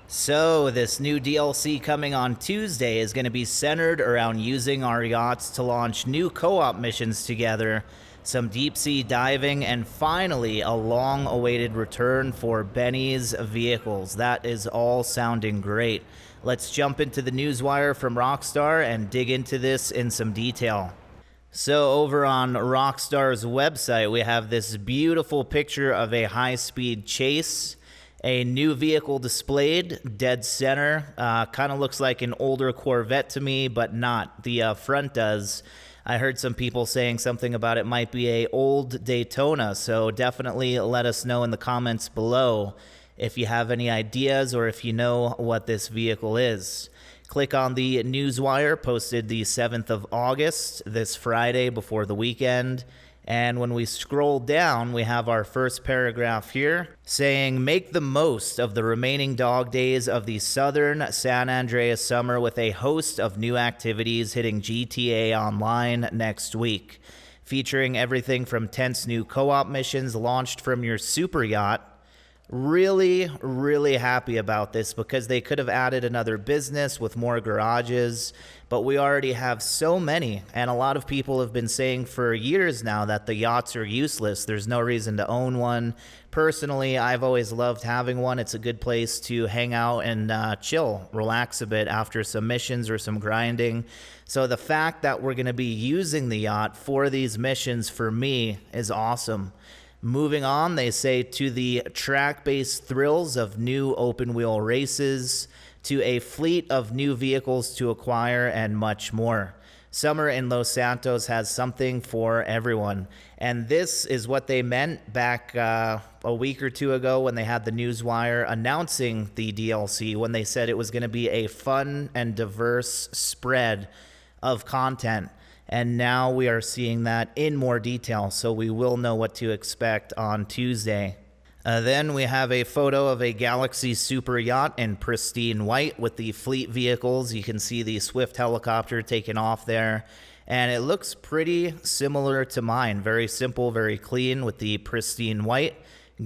So, this new DLC coming on Tuesday is going to be centered around using our yachts to launch new co-op missions together, some deep-sea diving, and finally a long-awaited return for BENNYS vehicles. That is all sounding great. Let's jump into the newswire from Rockstar and dig into this in some detail. So over on Rockstar's website, we have this beautiful picture of a high-speed chase. A new vehicle displayed, dead center. Kind of looks like an older Corvette to me, but not. The front does. I heard some people saying something about it might be a old Daytona, so definitely let us know in the comments below if you have any ideas or if you know what this vehicle is. Click on the newswire posted the 7th of August, this Friday before the weekend. And when we scroll down, we have our first paragraph here saying, make the most of the remaining dog days of the Southern San Andreas summer with a host of new activities hitting GTA Online next week, featuring everything from tense new co-op missions launched from your super yacht. Really, really happy about this because they could have added another business with more garages, but we already have so many, and a lot of people have been saying for years now that the yachts are useless. There's no reason to own one. Personally, I've always loved having one. It's a good place to hang out and chill, relax a bit after some missions or some grinding. So the fact that we're going to be using the yacht for these missions for me is awesome. Moving on, they say, to the track-based thrills of new open-wheel races, to a fleet of new vehicles to acquire, and much more. Summer in Los Santos has something for everyone. And this is what they meant back a week or two ago when they had the newswire announcing the DLC, when they said it was going to be a fun and diverse spread of content. And now we are seeing that in more detail, so we will know what to expect on Tuesday. Then we have a photo of a Galaxy super yacht in pristine white with the fleet vehicles. You can see the Swift helicopter taking off there. And it looks pretty similar to mine. Very simple, very clean with the pristine white.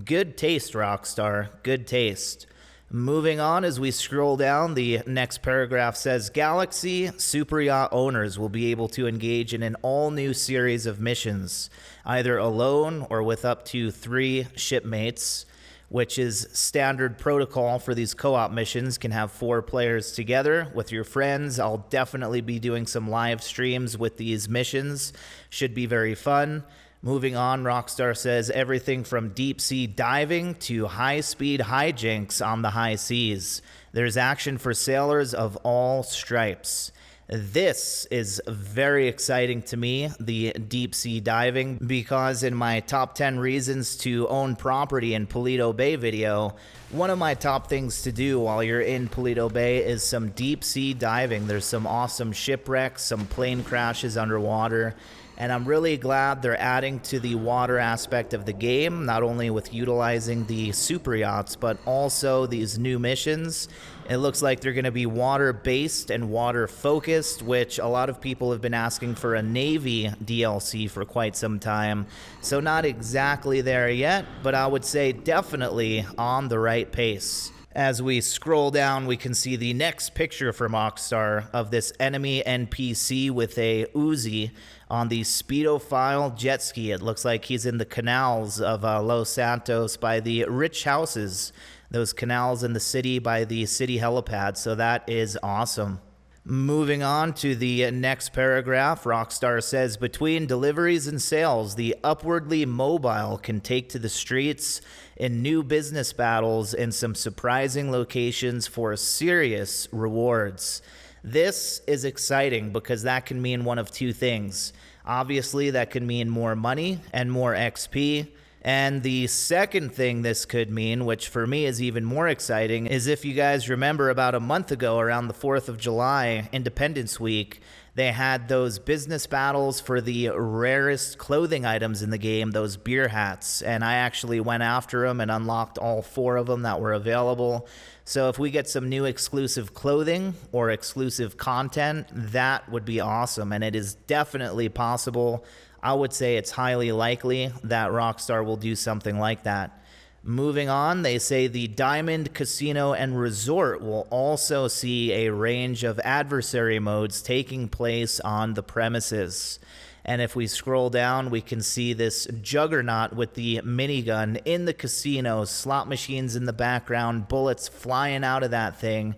Good taste, Rockstar. Good taste. Moving on, as we scroll down, the next paragraph says, Galaxy super yacht owners will be able to engage in an all-new series of missions, either alone or with up to 3 shipmates, which is standard protocol for these co-op missions. Can have 4 players together with your friends. I'll definitely be doing some live streams with these missions. Should be very fun. Moving on, Rockstar says everything from deep-sea diving to high-speed hijinks on the high seas. There's action for sailors of all stripes. This is very exciting to me, the deep-sea diving, because in my top 10 reasons to own property in Paleto Bay video, one of my top things to do while you're in Paleto Bay is some deep-sea diving. There's some awesome shipwrecks, some plane crashes underwater, and I'm really glad they're adding to the water aspect of the game, not only with utilizing the super yachts, but also these new missions. It looks like they're going to be water-based and water-focused, which a lot of people have been asking for a Navy DLC for quite some time. So not exactly there yet, but I would say definitely on the right pace. As we scroll down, we can see the next picture from Rockstar of this enemy NPC with a Uzi on the Speedophile jet ski. It looks like he's in the canals of Los Santos by the rich houses, those canals in the city by the city helipad, so that is awesome. Moving on to the next paragraph, Rockstar says, between deliveries and sales, the upwardly mobile can take to the streets in new business battles in some surprising locations for serious rewards. This is exciting because that can mean one of 2 things. Obviously, that could mean more money and more XP. And the second thing this could mean, which for me is even more exciting, is if you guys remember about a month ago around the 4th of July, Independence Week, they had those business battles for the rarest clothing items in the game, those beer hats. And I actually went after them and unlocked all 4 of them that were available. So if we get some new exclusive clothing or exclusive content, that would be awesome. And it is definitely possible. I would say it's highly likely that Rockstar will do something like that. Moving on, they say the Diamond Casino and Resort will also see a range of adversary modes taking place on the premises. And if we scroll down, we can see this juggernaut with the minigun in the casino, slot machines in the background, bullets flying out of that thing.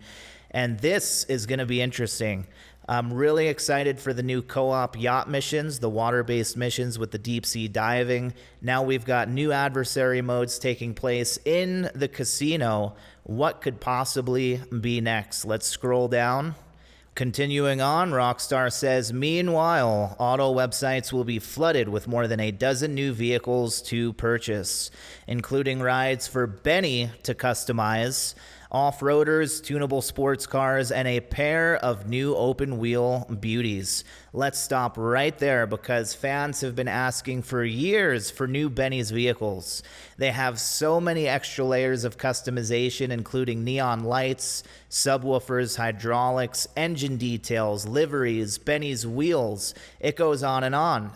And this is going to be interesting. I'm really excited for the new co-op yacht missions, the water-based missions with the deep sea diving. Now we've got new adversary modes taking place in the casino. What could possibly be next? Let's scroll down. Continuing on, Rockstar says, meanwhile, auto websites will be flooded with more than a dozen new vehicles to purchase, including rides for Benny to customize, off-roaders, tunable sports cars, and a pair of new open-wheel beauties. Let's stop right there because fans have been asking for years for new BENNYS vehicles. They have so many extra layers of customization, including neon lights, subwoofers, hydraulics, engine details, liveries, BENNYS wheels. It goes on,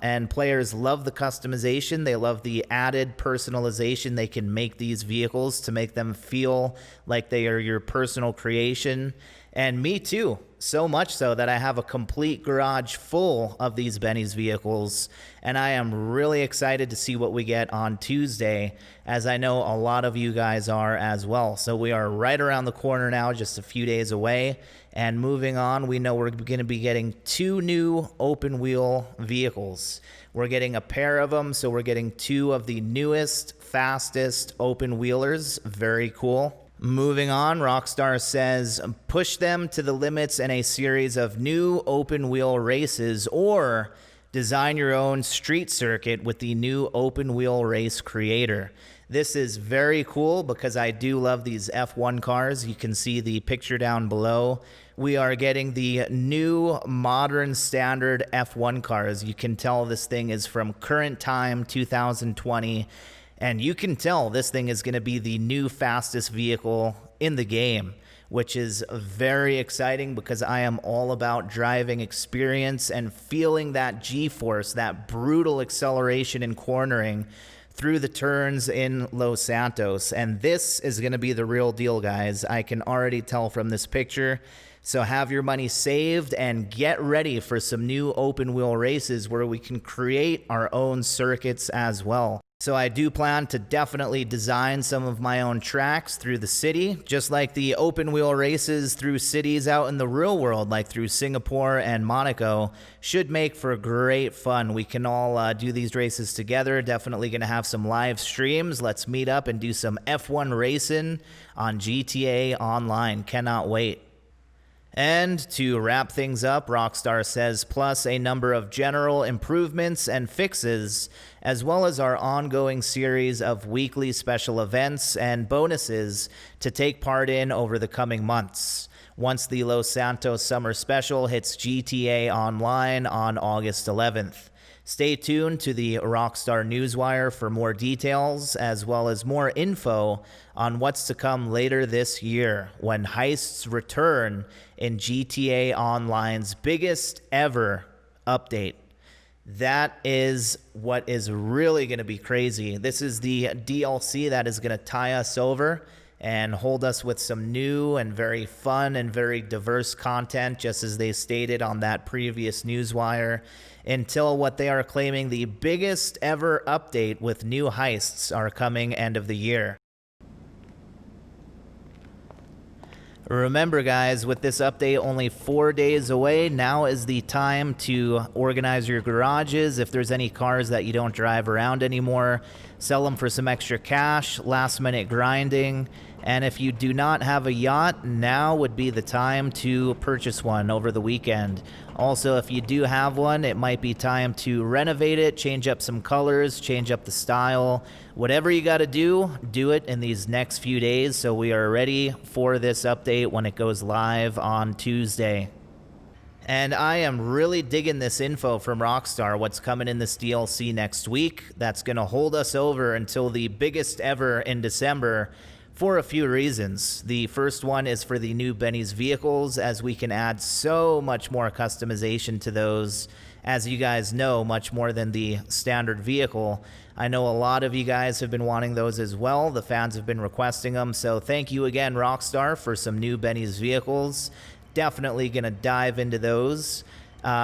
and players love the customization. They love the added personalization they can make these vehicles to make them feel like they are your personal creation. And me too, so much so that I have a complete garage full of these BENNYS vehicles, and I am really excited to see what we get on Tuesday, as I know a lot of you guys are as well. So we are right around the corner now, just a few days away, and moving on, we know we're going to be getting 2 new open-wheel vehicles. We're getting a pair of them, so we're getting 2 of the newest, fastest open-wheelers. Very cool. Moving on, Rockstar says, push them to the limits in a series of new open-wheel races, or design your own street circuit with the new open-wheel race creator. This is very cool because I do love these F1 cars. You can see the picture down below. We are getting the new modern standard F1 cars. You can tell this thing is from current time, 2020. And you can tell this thing is going to be the new fastest vehicle in the game, which is very exciting because I am all about driving experience and feeling that G-force, that brutal acceleration and cornering through the turns in Los Santos. And this is going to be the real deal, guys. I can already tell from this picture. So have your money saved and get ready for some new open wheel races where we can create our own circuits as well. So I do plan to definitely design some of my own tracks through the city, just like the open wheel races through cities out in the real world, like through Singapore and Monaco. Should make for great fun. We can all do these races together. Definitely going to have some live streams. Let's meet up and do some F1 racing on GTA Online. Cannot wait. And to wrap things up, Rockstar says, plus a number of general improvements and fixes, as well as our ongoing series of weekly special events and bonuses to take part in over the coming months, once the Los Santos Summer Special hits GTA Online on August 11th. Stay tuned to the Rockstar Newswire for more details, as well as more info on what's to come later this year when heists return in GTA Online's biggest ever update. That is what is really going to be crazy. This is the DLC that is going to tie us over and hold us with some new and very fun and very diverse content, just as they stated on that previous Newswire, until what they are claiming the biggest ever update with new heists are coming end of the year. Remember, guys, with this update only 4 days away, now is the time to organize your garages. If there's any cars that you don't drive around anymore, sell them for some extra cash, last-minute grinding. And if you do not have a yacht, now would be the time to purchase one over the weekend. Also, if you do have one, it might be time to renovate it, change up some colors, change up the style. Whatever you got to do it in these next few days so we are ready for this update when it goes live on Tuesday. And I am really digging this info from Rockstar, what's coming in this DLC next week. That's going to hold us over until the biggest ever in December, for a few reasons. The first one is for the new BENNYS vehicles, as we can add so much more customization to those as you guys know, much more than the standard vehicle. I know a lot of you guys have been wanting those as well. The fans have been requesting them, so thank you again, Rockstar, for some new BENNYS vehicles. Definitely going to dive into those.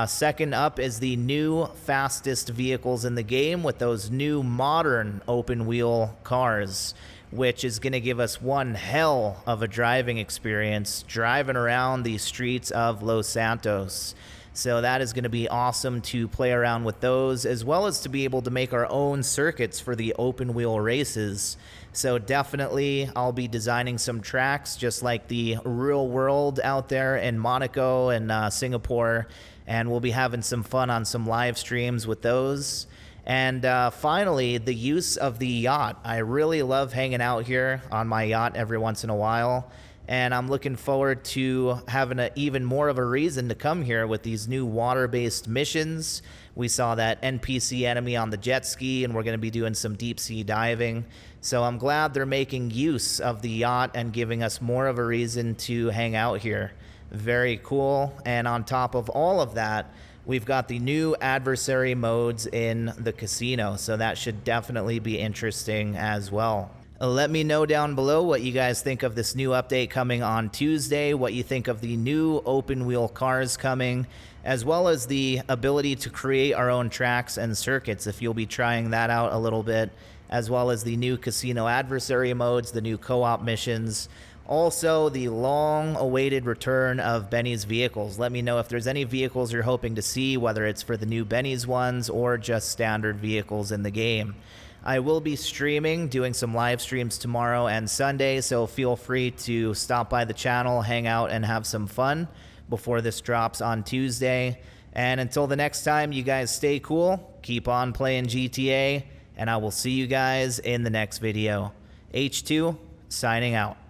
Second up is the new fastest vehicles in the game with those new modern open wheel cars, which is going to give us one hell of a driving experience driving around the streets of Los Santos. So that is going to be awesome to play around with those, as well as to be able to make our own circuits for the open wheel races. So definitely I'll be designing some tracks just like the real world out there in Monaco and Singapore, and we'll be having some fun on some live streams with those. And finally, the use of the yacht. I really love hanging out here on my yacht every once in a while, and I'm looking forward to having even more of a reason to come here with these new water-based missions. We saw that NPC enemy on the jet ski, and we're going to be doing some deep sea diving. So I'm glad they're making use of the yacht and giving us more of a reason to hang out here. Very cool. And on top of all of that, we've got the new adversary modes in the casino, so that should definitely be interesting as well. Let me know down below what you guys think of this new update coming on Tuesday, what you think of the new open wheel cars coming, as well as the ability to create our own tracks and circuits, if you'll be trying that out a little bit, as well as the new casino adversary modes, the new co-op missions. Also, the long-awaited return of BENNYS vehicles. Let me know if there's any vehicles you're hoping to see, whether it's for the new BENNYS ones or just standard vehicles in the game. I will be streaming, doing some live streams tomorrow and Sunday, so feel free to stop by the channel, hang out, and have some fun before this drops on Tuesday. And until the next time, you guys stay cool, keep on playing GTA, and I will see you guys in the next video. H2, signing out.